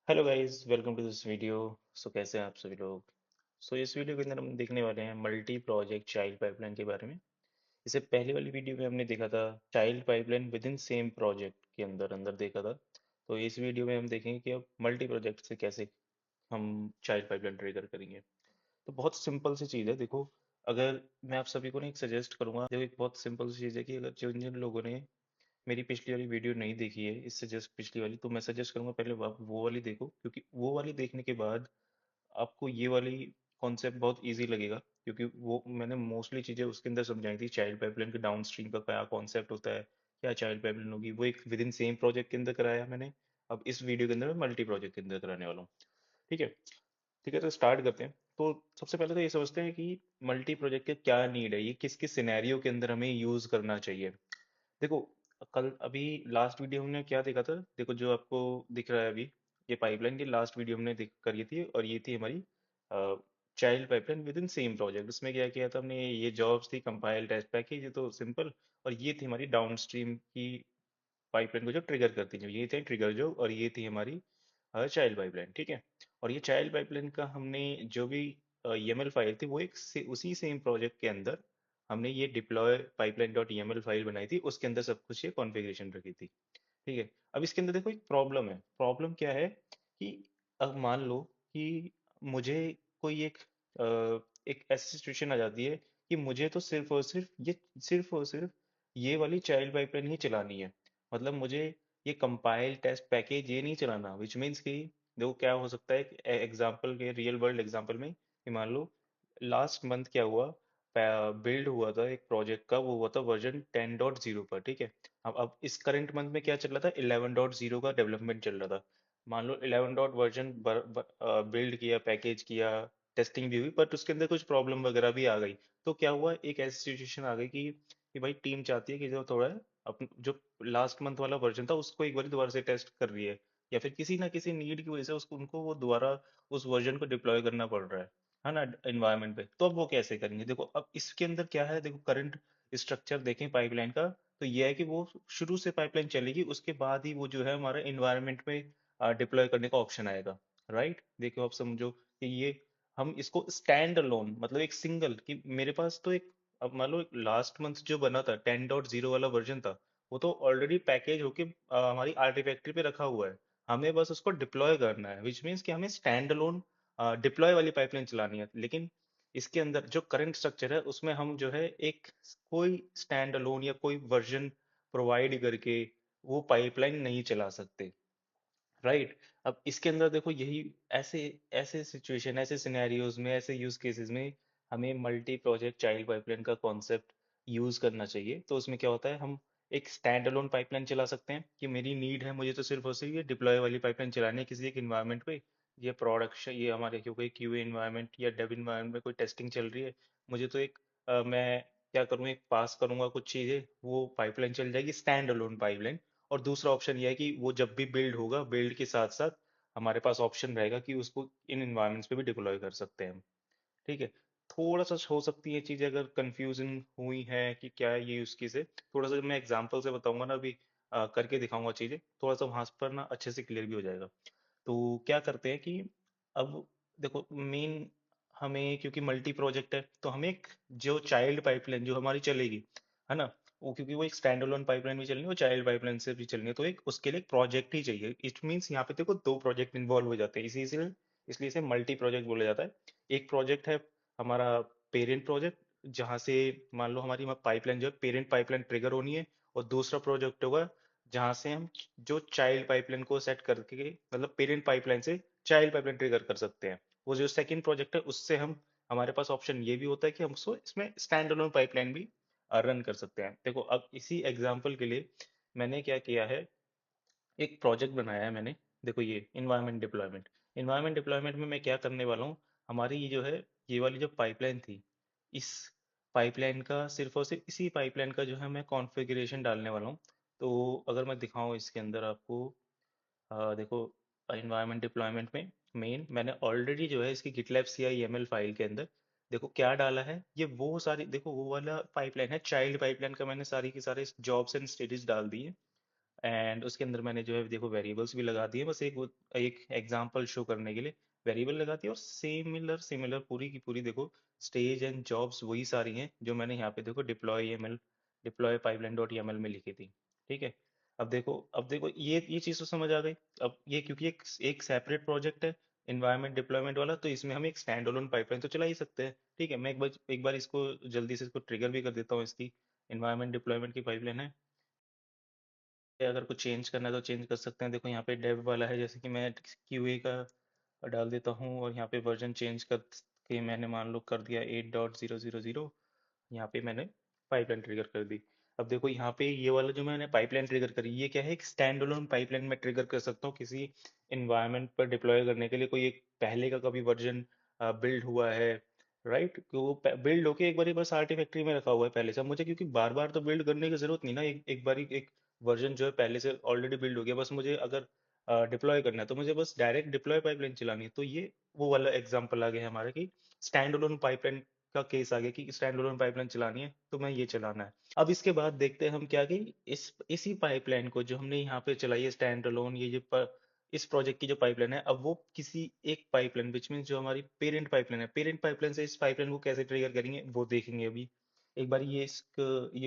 Hello guys, welcome to this video. कैसे हैं आप सभी लोग? इस वीडियो के अंदर हम देखने वाले हैं मल्टी प्रोजेक्ट चाइल्ड पाइपलाइन के बारे में। इससे पहले वाली वीडियो में हमने देखा था child pipeline with in same project के अंदर अंदर देखा था। तो इस वीडियो में हम देखेंगे कि अब मल्टी प्रोजेक्ट से कैसे हम चाइल्ड पाइपलाइन ट्रिगर करेंगे। तो बहुत सिंपल सी चीज़ है, देखो। अगर मैं आप सभी को ना एक सजेस्ट करूंगा, देखो एक बहुत सिंपल सी चीज़ है कि अगर जिन जिन लोगों ने मेरी पिछली वाली वीडियो नहीं देखी है, इससे जस्ट पिछली वाली, तो मैं सजेस्ट करूंगा पहले आप वो वाली देखो, क्योंकि वो वाली देखने के बाद आपको ये वाली कॉन्सेप्ट बहुत इजी लगेगा। क्योंकि वो मैंने मोस्टली चीज़ें उसके अंदर समझाई थी, चाइल्ड पाइपलाइन के डाउन स्ट्रीम का क्या कॉन्सेप्ट होता है, क्या चाइल्ड पाइपलाइन होगी, वो एक विद इन सेम प्रोजेक्ट के अंदर कराया मैंने। अब इस वीडियो के अंदर मैं मल्टी प्रोजेक्ट के अंदर कराने वाला हूँ। ठीक है। ठीक है, तो स्टार्ट करते हैं। तो सबसे पहले तो ये समझते हैं कि मल्टी प्रोजेक्ट का क्या नीड है, ये किस किस सिनेरियो के अंदर हमें यूज करना चाहिए। देखो, कल अभी लास्ट वीडियो हमने क्या देखा था, देखो जो आपको दिख रहा है अभी, ये पाइपलाइन की लास्ट वीडियो हमने करी थी, और ये थी हमारी child pipeline with in same project. उसमें क्या किया था हमने, ये जॉब्स थी, कंपाइल टेस्ट पैकेज, ये तो सिंपल। और ये थी हमारी डाउन स्ट्रीम की पाइपलाइन को जो ट्रिगर करती है, ये थे ट्रिगर जो, और ये थी हमारी चाइल्ड पाइपलाइन। ठीक है। और ये चाइल्ड पाइपलाइन का हमने जो भी YAML फाइल थी, वो उसी सेम प्रोजेक्ट के अंदर हमने ये deploy pipeline dot YAML file बनाई थी, उसके अंदर सब कुछ ये कॉन्फ़िगरेशन रखी थी। ठीक है। अब इसके अंदर देखो एक प्रॉब्लम है। प्रॉब्लम क्या है कि अब मान लो कि मुझे कोई एक ऐसी सिचुएशन आ जाती है कि मुझे तो सिर्फ और सिर्फ ये वाली चाइल्ड पाइपलाइन ही चलानी है। मतलब मुझे ये कंपाइल टेस्ट पैकेज ये नहीं चलाना, विच मीन्स कि देखो क्या हो सकता है, एग्जाम्पल के रियल वर्ल्ड एग्जाम्पल में कि मान लो लास्ट मंथ क्या हुआ, बिल्ड हुआ था एक प्रोजेक्ट का, वो हुआ था वर्जन 10.0 पर। ठीक है। अब इस करंट मंथ में क्या चल रहा था, 11.0 का डेवलपमेंट चल रहा था। मान लो 11 डॉट वर्जन बिल्ड किया, पैकेज किया, टेस्टिंग भी हुई, बट उसके अंदर कुछ प्रॉब्लम वगैरह भी आ गई। तो क्या हुआ, एक ऐसी सिचुएशन आ गई कि भाई टीम चाहती है कि जो थोड़ा अपन जो लास्ट मंथ वाला वर्जन था उसको एक बार दोबारा से टेस्ट कर रही है, या फिर किसी ना किसी नीड की वजह से उसको उनको वो दोबारा उस वर्जन को डिप्लॉय करना पड़ रहा है ना, एनवायरनमेंट पे। तो अब वो कैसे करेंगे, देखो अब इसके अंदर क्या है, देखो करंट स्ट्रक्चर देखें पाइपलाइन का, तो ये है कि वो शुरू से पाइपलाइन चलेगी, उसके बाद ही वो जो है हमारे इन्वायरमेंट में डिप्लॉय करने का ऑप्शन आएगा। राइट, देखो आप समझो कि ये हम इसको स्टैंड अलोन, मतलब एक सिंगल, कि मेरे पास तो एक, अब मान लो लास्ट मंथ जो बना था 10.0 वाला वर्जन था, वो तो ऑलरेडी पैकेज होके हमारी आर्टिफैक्ट्री पे रखा हुआ है। हमें बस उसको डिप्लॉय करना है, विच मीन्स कि हमें स्टैंड अलोन डिप्लॉय वाली पाइपलाइन चलानी है। लेकिन इसके अंदर जो करंट स्ट्रक्चर है उसमें हम जो है एक कोई स्टैंड अलोन या कोई वर्जन प्रोवाइड करके वो पाइपलाइन नहीं चला सकते। राइट। अब इसके अंदर देखो यही ऐसे ऐसे सिचुएशन, ऐसे सिनेरियोज में, ऐसे यूज केसेस में हमें मल्टी प्रोजेक्ट चाइल्ड पाइपलाइन का कॉन्सेप्ट यूज करना चाहिए। तो उसमें क्या होता है, हम एक स्टैंड अलोन पाइपलाइन चला सकते हैं कि मेरी नीड है, मुझे तो सिर्फ और सिर्फ ये डिप्लॉय वाली पाइपलाइन चलानी है किसी एक इन्वायरमेंट पे। ये प्रोडक्शन, ये हमारे क्योंकि क्यूए इन्वायरमेंट या डेव इन्वायरमेंट में कोई टेस्टिंग चल रही है, मुझे तो एक मैं क्या करूँ, एक पास करूंगा कुछ चीजें, वो पाइपलाइन चल जाएगी स्टैंड अलोन पाइपलाइन। और दूसरा ऑप्शन यह है कि वो जब भी बिल्ड होगा, बिल्ड के साथ साथ हमारे पास ऑप्शन रहेगा कि उसको इन इन्वायरमेंट्स पे भी डिप्लॉय कर सकते हैं हम। ठीक है। थोड़ा सा हो सकती है चीजें अगर कंफ्यूजन हुई है कि क्या है ये यूज केस है, थोड़ा सा जब मैं एग्जांपल से बताऊंगा ना अभी, करके दिखाऊंगा चीजें, थोड़ा सा वहां पर ना अच्छे से क्लियर भी हो जाएगा। तो क्या करते हैं कि अब देखो मेन, हमें क्योंकि मल्टी प्रोजेक्ट है तो हमें एक जो चाइल्ड पाइपलाइन जो हमारी चलेगी, है ना, वो क्योंकि वो एक स्टैंड अलोन पाइपलाइन भी चलनी है, वो चाइल्ड पाइपलाइन से भी चलनी है, तो एक उसके लिए एक प्रोजेक्ट ही चाहिए। इट मीन्स यहाँ पे देखो दो प्रोजेक्ट इन्वॉल्व हो जाते हैं, इसी इसलिए इसलिए इसे मल्टी प्रोजेक्ट बोला जाता है। एक प्रोजेक्ट है हमारा पेरेंट प्रोजेक्ट, जहाँ से मान लो हमारी पाइपलाइन जो है पेरेंट पाइपलाइन ट्रिगर होनी है। और दूसरा प्रोजेक्ट होगा जहाँ से हम जो चाइल्ड पाइपलाइन को सेट करके, मतलब पेरेंट पाइपलाइन से चाइल्ड पाइपलाइन ट्रिगर कर सकते हैं। वो जो सेकंड प्रोजेक्ट है उससे हम, हमारे पास ऑप्शन ये भी होता है कि हम उसको इसमें स्टैंड अलोन पाइपलाइन भी रन कर सकते हैं। देखो अब इसी एग्जांपल के लिए मैंने क्या किया है, एक प्रोजेक्ट बनाया है मैंने। देखो ये इन्वायरमेंट डिप्लॉयमेंट में मैं क्या करने वाला हूँ, हमारी ये जो है, ये वाली जो पाइपलाइन थी, इस पाइपलाइन का सिर्फ और सिर्फ इसी पाइपलाइन का जो है मैं कॉन्फ़िगरेशन डालने वाला हूँ। तो अगर मैं दिखाऊँ इसके अंदर आपको, देखो इन्वायरमेंट डिप्लॉयमेंट में मेन मैंने ऑलरेडी जो है इसकी गिटलैब CI YAML फाइल के अंदर देखो क्या डाला है, ये वो सारी, देखो वो वाला पाइपलाइन है चाइल्ड पाइपलाइन का, मैंने सारी की सारे जॉब्स एंड स्टेटस डाल दिए। एंड उसके अंदर मैंने जो है देखो वेरिएबल्स भी लगा दिए, बस एक एग्जांपल शो करने के लिए वेरिएबल लगा दिया। और सिमिलर सिमिलर पूरी की पूरी देखो स्टेज एंड जॉब्स वही सारी हैं जो मैंने यहाँ पे देखो डिप्लॉय पाइपलाइन डॉट YAML में लिखी थी। ठीक है। अब देखो ये चीज़ तो समझ आ गई। अब ये क्योंकि एक सेपरेट प्रोजेक्ट है इन्वायरमेंट डिप्लॉयमेंट वाला, तो इसमें हम एक स्टैंड अलोन पाइपलाइन तो चला ही सकते हैं। ठीक है, मैं एक बार इसको जल्दी से इसको ट्रिगर भी कर देता हूँ। इसकी इन्वायरमेंट डिप्लॉयमेंट की पाइपलाइन है। अगर कुछ चेंज करना है तो चेंज कर सकते हैं। देखो यहाँ पे डेव वाला है, जैसे कि मैं QA का डाल देता हूँ और यहाँ पे वर्जन चेंज कर के मैंने मान लो कर दिया 8.0.0.0। यहाँ पे मैंने पाइपलाइन ट्रिगर कर दी। अब देखो यहाँ पे ये वाला जो मैंने पाइपलाइन ट्रिगर करी, ये क्या है, एक स्टैंड अलोन पाइपलाइन में ट्रिगर कर सकता हूँ किसी इन्वायरमेंट पर डिप्लॉय करने के लिए। कोई एक पहले का कभी वर्जन बिल्ड हुआ है, राइट, कि वो बिल्ड होके एक बार बस आर्टिफैक्ट्री में रखा हुआ है पहले से। अब मुझे क्योंकि बार बार तो बिल्ड करने की जरूरत नहीं ना, एक बार एक वर्जन जो है पहले से ऑलरेडी बिल्ड हो गया, बस मुझे अगर डिप्लॉय करना है तो मुझे बस डायरेक्ट डिप्लॉय पाइपलाइन चलानी है। तो ये वो वाला एग्जांपल आ गया हमारा कि स्टैंड अलोन पाइपलाइन का केस आ गया कि स्टैंड अलोन पाइपलाइन चलानी है तो मैं ये चलाना है। अब इसके बाद देखते हैं हम क्या कि इसी पाइपलाइन को जो हमने यहाँ पे चलाई है स्टैंड अलोन, इस प्रोजेक्ट की जो पाइपलाइन है, अब वो किसी एक पाइपलाइन विच मीन जो हमारी पेरेंट पाइपलाइन है, पेरेंट पाइपलाइन से इस पाइपलाइन को कैसे ट्रिगर करेंगे वो देखेंगे अभी। एक बार ये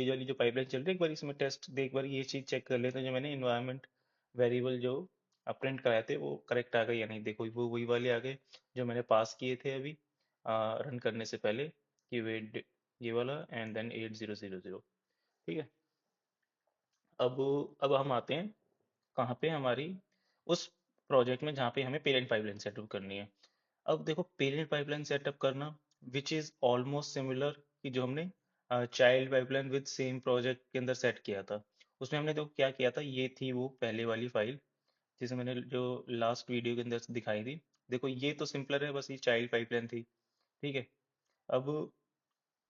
वाली जो पाइपलाइन चल रही है, एक बार इसमें टेस्ट दे, एक बार ये चीज चेक कर लेते हैं जो मैंने इन्वायरमेंट वेरिएबल जो प्रिंट कराए थे वो करेक्ट आ गए या नहीं। देखो वो वही वाले आ गए जो मैंने पास किए थे अभी रन करने से पहले, कि वेट ये वाला एंड देन 8000। ठीक है। अब अब हम आते हैं कहाँ पे, हमारी उस प्रोजेक्ट में जहाँ पे हमें पेरेंट पाइपलाइन सेटअप करनी है। अब देखो पेरेंट पाइपलाइन सेटअप करना विच इज़ ऑलमोस्ट सिमिलर कि जो हमने child pipeline with same project के अंदर सेट किया था। उसमें हमने देखो क्या किया था, ये थी वो पहले वाली फाइल जिसे मैंने जो लास्ट वीडियो के अंदर दिखाई थी। देखो ये तो सिंपलर है, बस ये चाइल्ड पाइपलाइन थी। ठीक है। अब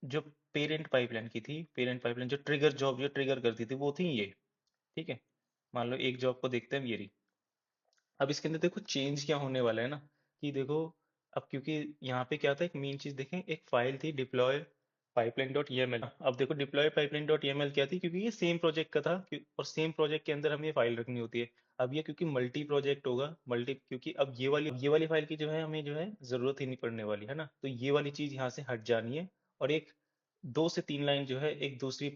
जो पेरेंट पाइपलाइन की थी, पेरेंट पाइपलाइन जो ट्रिगर जॉब जो ट्रिगर करती थी वो थी ये। ठीक है। मान लो एक जॉब को देखते हैं हम, ये रही। अब इसके अंदर देखो चेंज क्या होने वाला है ना, कि देखो अब क्योंकि यहाँ पे क्या था, एक मेन चीज देखें, एक फाइल थी डिप्लॉय पाइपलाइन डॉट YAML। अब देखो डिप्लॉय पाइपलाइन डॉट YAML क्या थी, क्योंकि ये सेम प्रोजेक्ट का था और सेम प्रोजेक्ट के अंदर हमें ये फाइल रखनी होती है। अब ये क्योंकि मल्टी प्रोजेक्ट होगा, मल्टी, क्योंकि अब ये वाली फाइल की जो है हमें जो है जरूरत ही नहीं पड़ने वाली है ना, तो ये वाली चीज यहाँ से हट जानी है। और एक 2 से 3 लाइन जो है एक दूसरी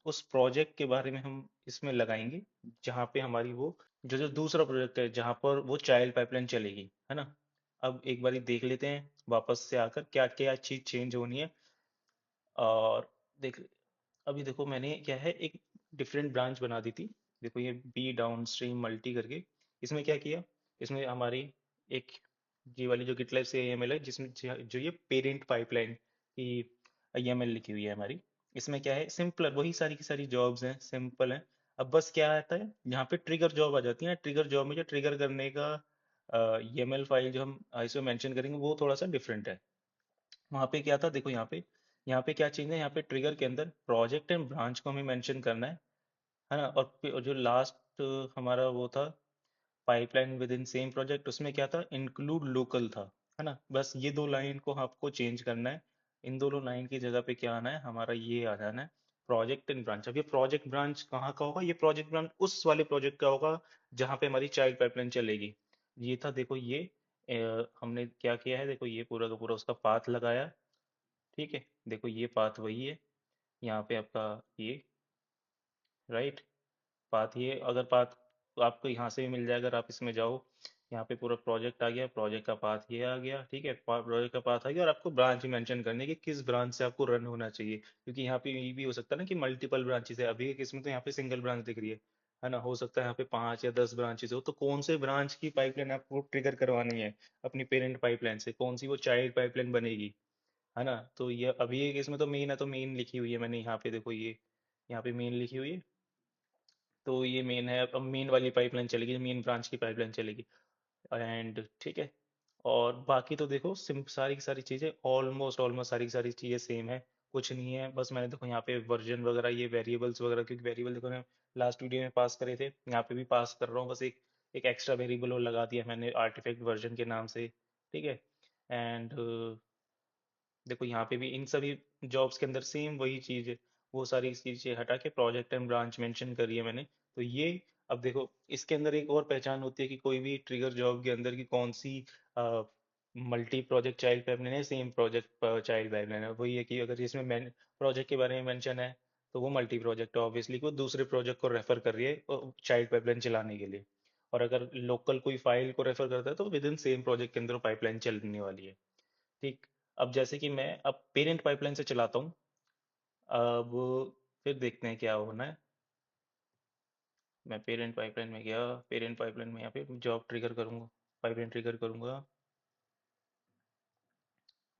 उस प्रोजेक्ट के बारे में हम इसमें लगाएंगे, जहाँ पे हमारी वो जो जो दूसरा प्रोजेक्ट है जहाँ पर वो चाइल्ड पाइपलाइन चलेगी, है ना। अब एक बारी देख लेते हैं वापस से आकर क्या क्या चीज चेंज होनी है। और देख, अभी देखो मैंने क्या है, एक डिफरेंट ब्रांच बना दी थी। देखो ये बी डाउन स्ट्रीम मल्टी करके, इसमें क्या किया, इसमें हमारी एक ये वाली जो गिटलैब से AML है, जिसमें जो ये पेरेंट पाइपलाइन की YAML लिखी हुई है हमारी। इसमें क्या है, सिंपल वही सारी की सारी जॉब्स हैं, सिंपल है। अब बस क्या आता है, यहाँ पे ट्रिगर जॉब आ जाती है ना, ट्रिगर जॉब में जो ट्रिगर करने का YAML फाइल जो हम इसमें मेंशन करेंगे वो थोड़ा सा डिफरेंट है। वहाँ पे क्या था, देखो यहाँ पे क्या चेंज है, यहाँ पे ट्रिगर के अंदर प्रोजेक्ट एंड ब्रांच को हमें मेंशन करना है ना। और जो लास्ट हमारा वो था pipeline with in same project, उसमें क्या था, इंक्लूड लोकल था, है ना। बस ये 2 लाइन को आपको चेंज करना है। इन दोनों लाइन की जगह पे क्या आना है, हमारा ये आ जाना है प्रोजेक्ट एंड ब्रांच। अब ये प्रोजेक्ट ब्रांच कहाँ का होगा, ये प्रोजेक्ट ब्रांच उस वाले प्रोजेक्ट का होगा जहाँ पे हमारी चाइल्ड पाइपलाइन चलेगी। ये था, देखो ये हमने क्या किया है, देखो ये पूरा का पूरा उसका पाथ लगाया। ठीक है। देखो ये पाथ वही है, यहाँ पे आपका ये, राइट, पाथ ये, अगर पाथ तो आपको यहाँ से भी मिल जाएगा, अगर आप इसमें जाओ, यहाँ पे पूरा प्रोजेक्ट आ गया, प्रोजेक्ट का पाथ ये आ गया। ठीक है, प्रोजेक्ट का पाथ आ गया, और आपको ब्रांच भी मेंशन करनी है कि किस ब्रांच से आपको रन होना चाहिए, क्योंकि यहाँ पे ये भी हो सकता है ना कि मल्टीपल ब्रांचेस है। अभी के केस में तो यहाँ पे सिंगल ब्रांच दिख रही है ना, हो सकता है यहाँ पे 5 या 10 ब्रांचेस हो, तो कौन से ब्रांच की पाइपलाइन आपको ट्रिगर करवानी है अपनी पेरेंट पाइपलाइन से, कौन सी वो चाइल्ड पाइपलाइन बनेगी, है ना। तो ये अभी के केस में तो मेन है, तो मेन लिखी हुई है मैंने यहाँ पे, देखो ये यहाँ पे मेन लिखी हुई है। तो ये मेन है, अब मेन वाली पाइपलाइन चलेगी, मेन ब्रांच की पाइपलाइन चलेगी। एंड ठीक है। और बाकी तो देखो सारी की सारी चीज़ें ऑलमोस्ट ऑलमोस्ट सारी की सारी चीज़ें सेम है, कुछ नहीं है। बस मैंने देखो यहाँ पे वर्जन वगैरह ये वेरिएबल्स वगैरह, क्योंकि वेरिएबल देखो मैं लास्ट वीडियो में पास करे थे, यहाँ पे भी पास कर रहा हूँ, बस एक एक एक्स्ट्रा वेरिएबल और लगा दिया मैंने आर्टिफैक्ट वर्जन के नाम से। ठीक है। एंड देखो यहाँ पे भी इन सभी जॉब्स के अंदर सेम वही चीज़ है, वो सारी चीज़ें हटा के प्रोजेक्ट एंड ब्रांच मेंशन करी है मैंने। तो ये, अब देखो इसके अंदर एक और पहचान होती है कि कोई भी ट्रिगर जॉब के अंदर की कौन सी मल्टी प्रोजेक्ट चाइल्ड पाइपलाइन है, सेम प्रोजेक्ट चाइल्ड पाइपलाइन है। वही है कि अगर इसमें प्रोजेक्ट के बारे में मेंशन है तो वो मल्टी प्रोजेक्ट है ऑब्वियसली, वो दूसरे प्रोजेक्ट को रेफर कर रही है चाइल्ड पाइपलाइन चलाने के लिए। और अगर लोकल कोई फाइल को रेफर करता है तो विद इन सेम प्रोजेक्ट के अंदर पाइपलाइन चलने वाली है। ठीक। अब जैसे कि मैं अब पेरेंट पाइपलाइन से चलाता हूँ। अब फिर देखते हैं क्या होना है। मैं पेरेंट पाइपलाइन में गया, पेरेंट पाइपलाइन में यहाँ पे जॉब ट्रिगर करूँगा, पाइपलाइन ट्रिगर करूँगा।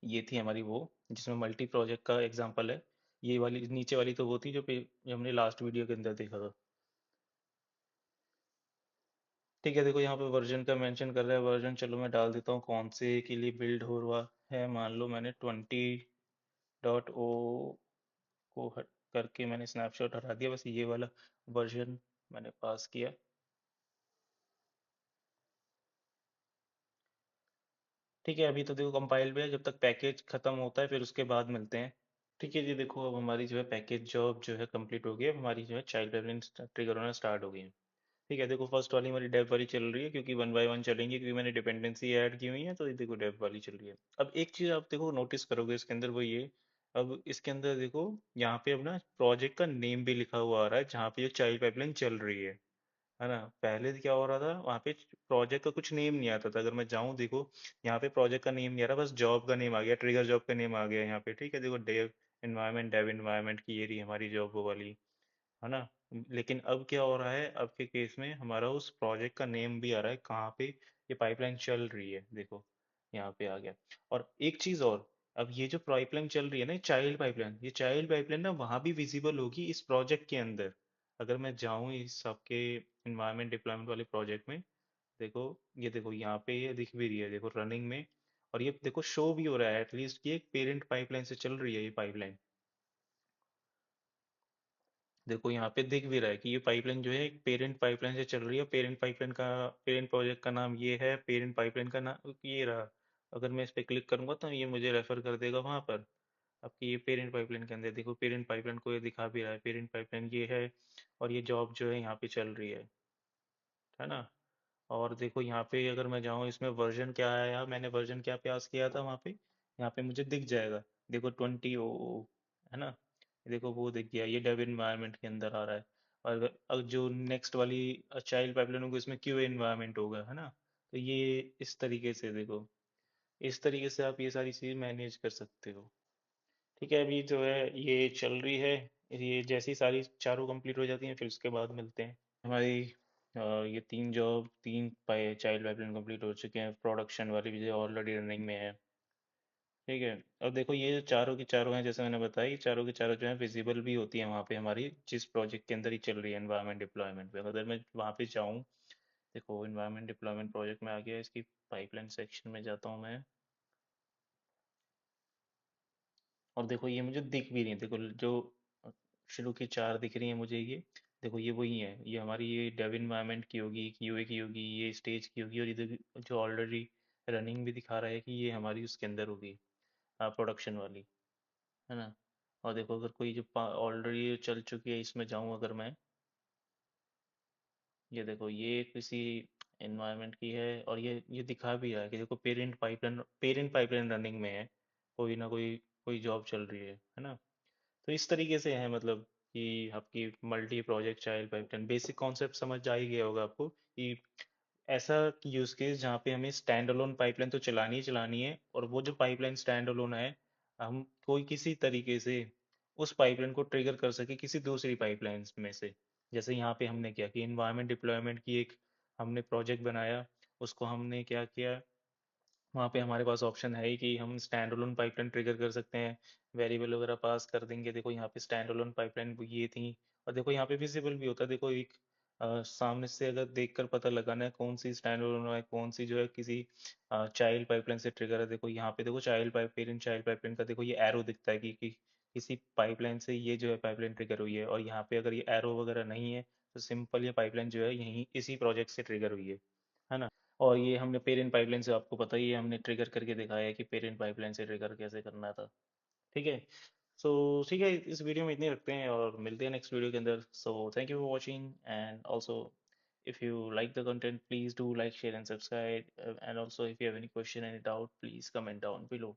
ये थी हमारी वो, जिसमें मल्टी प्रोजेक्ट का एग्जांपल है। ये वाली नीचे वाली तो वो थी जो हमने लास्ट वीडियो के अंदर देखा था। ठीक है, देखो यहाँ पे वर्जन का मेंशन कर रहा है। वर्जन चलो मैं डाल देता हूँ कौन से के लिए बिल्ड हो रहा है। मान लो मैंने 20.o को हट करके मैंने स्नैपशॉट हटा दिया, बस ये वाला वर्जन मैंने पास किया। ठीक है, अभी तो देखो कंपाइल पे है, जब तक पैकेज खत्म होता है फिर उसके बाद मिलते हैं। ठीक है जी, देखो अब हमारी जो है पैकेज जॉब जो है कंप्लीट हो गई है। अब हमारी जो है चाइल्ड पाइपलाइन ट्रिगर होना स्टार्ट हो गई है। ठीक है, देखो फर्स्ट वाली हमारी डेव वाली चल रही है, क्योंकि वन बाय वन चलेंगे, क्योंकि मैंने डिपेंडेंसी ऐड की हुई है, तो ये देखो डेव वाली चल रही है। अब एक चीज़ आप देखो नोटिस करोगे इसके अंदर, वो ये, अब इसके अंदर देखो यहाँ पे अब ना प्रोजेक्ट का नेम भी लिखा हुआ आ रहा है जहाँ पे जो चाइल्ड पाइपलाइन चल रही है ना। पहले क्या हो रहा था, वहाँ पे प्रोजेक्ट का कुछ नेम नहीं आता था। अगर मैं जाऊँ देखो, यहाँ पे प्रोजेक्ट का नेम नहीं आ रहा, बस जॉब का नेम आ गया, ट्रिगर जॉब का नेम आ गया यहाँ पे। ठीक है, देखो डेव इन्वायरमेंट, डेव इन्वायरमेंट की ये रही हमारी जॉब वो वाली, है ना। लेकिन अब क्या हो रहा है, अब के केस में हमारा उस प्रोजेक्ट का नेम भी आ रहा है कहाँ पे ये पाइपलाइन चल रही है, देखो यहाँ पे आ गया। और एक चीज और, अब ये जो पाइपलाइन चल रही है ना चाइल्ड पाइपलाइन, ये चाइल्ड पाइपलाइन ना वहाँ भी विजिबल होगी इस प्रोजेक्ट के अंदर। अगर मैं जाऊँ इस सबके इन्वायरमेंट डिप्लॉयमेंट वाले प्रोजेक्ट में, देखो ये देखो यहाँ पे ये दिख भी रही है, देखो रनिंग में। और ये देखो शो भी हो रहा है एटलीस्ट कि एक पेरेंट पाइपलाइन से चल रही है ये पाइपलाइन। देखो यहाँ पे दिख भी रहा है कि ये पाइपलाइन जो है एक पेरेंट पाइपलाइन से चल रही है। पेरेंट पाइपलाइन का, पेरेंट प्रोजेक्ट का नाम ये है, पेरेंट पाइपलाइन का नाम ये रहा। अगर मैं इस पे क्लिक करूंगा तो ये मुझे रेफर कर देगा वहां पर। अब कि ये पेरेंट पाइपलाइन के अंदर देखो पेरेंट पाइपलाइन को ये दिखा भी रहा है, पेरेंट पाइपलाइन ये है। और ये जॉब जो है यहाँ पे चल रही है ना। और देखो यहाँ पे अगर मैं जाऊँ इसमें वर्जन क्या आया, मैंने वर्जन क्या पास किया था वहाँ पे, यहाँ पे मुझे दिख जाएगा। देखो 20 है ना। देखो वो दिख गया, ये डेव इन्वायरमेंट के अंदर आ रहा है। और अगर जो नेक्स्ट वाली चाइल्ड पाइपलाइन होगी उसमें क्यू इन्वायरमेंट होगा, है ना। तो ये इस तरीके से देखो, इस तरीके से आप ये सारी चीज़ मैनेज कर सकते हो। ठीक है, अभी जो है ये चल रही है। ये जैसी सारी चारों कंप्लीट हो जाती हैं फिर उसके बाद मिलते हैं। हमारी ये तीन जॉब, तीन चाइल्ड पाइपलाइन कंप्लीट हो चुके हैं, प्रोडक्शन वाली भी ऑलरेडी रनिंग में है। ठीक है। अब देखो ये जो चारों की चारों हैं, जैसे मैंने बताया, चारों की चारों जो है विजिबल भी होती है वहाँ पे हमारी जिस प्रोजेक्ट के अंदर ही चल रही है एनवायरमेंट डिप्लॉयमेंट पे। अगर मैं वहाँ पे जाऊँ, देखो एनवायरमेंट डिप्लॉयमेंट प्रोजेक्ट में आ गया, इसकी पाइपलाइन सेक्शन में जाता हूँ मैं। और देखो ये मुझे दिख भी रही है, देखो जो शुरू की चार दिख रही है मुझे ये। देखो ये वही है, ये हमारी ये डेव इन्वायरमेंट की होगी, क्यूए की होगी, ये स्टेज की होगी। और इधर जो ऑलरेडी रनिंग भी दिखा रहा है कि ये हमारी उसके अंदर होगी, प्रोडक्शन वाली, है ना। और देखो अगर कोई जो ऑलरेडी चल चुकी है इसमें जाऊं अगर मैं, ये देखो ये किसी एनवायरनमेंट की है। और ये दिखा भी रहा है कि देखो पेरेंट पाइपलाइन रनिंग में है, कोई ना कोई जॉब चल रही है ना। तो इस तरीके से है, मतलब कि आपकी multi project child pipeline basic concept समझ आ ही गया होगा आपको कि ऐसा यूज केस जहाँ पे हमें स्टैंड अलोन पाइपलाइन तो चलानी ही चलानी है। और वो जो पाइपलाइन स्टैंड अलोन है, हम कोई किसी तरीके से उस पाइपलाइन को ट्रिगर कर सके किसी दूसरी पाइपलाइन में से। जैसे यहाँ पे हमने क्या कि इन्वायरमेंट डिप्लॉयमेंट की एक हमने प्रोजेक्ट बनाया, उसको हमने क्या किया, वहाँ पे हमारे पास ऑप्शन है ही कि हम स्टैंड अलोन पाइपलाइन ट्रिगर कर सकते हैं, वेरिएबल वगैरह पास कर देंगे। देखो यहाँ पे स्टैंड अलोन पाइपलाइन ये थी। और देखो यहाँ पे विजिबल भी होता है, देखो एक सामने से अगर देखकर पता लगाना है कौन सी स्टैंड अलोन है, कौन सी जो है किसी चाइल्ड पाइपलाइन से ट्रिगर है। देखो यहाँ पे देखो child pipe parent child pipeline का देखो ये एरो दिखता है कि किसी पाइपलाइन से ये जो है पाइपलाइन ट्रिगर हुई है। और यहाँ पे अगर ये एरो वगैरह नहीं है तो सिंपल ये पाइपलाइन जो है यहीं इसी प्रोजेक्ट से ट्रिगर हुई है ना। और ये हमने पेरेंट पाइपलाइन से, आपको पता ही है, हमने ट्रिगर करके दिखाया है कि पेरेंट पाइपलाइन से ट्रिगर कैसे करना था। ठीक है। सो ठीक है, इस वीडियो में इतने रखते हैं और मिलते हैं नेक्स्ट वीडियो के अंदर। So thank you for watching and also if you like the content, please do like, share and subscribe, and also if you have any question, any doubt, please comment down below.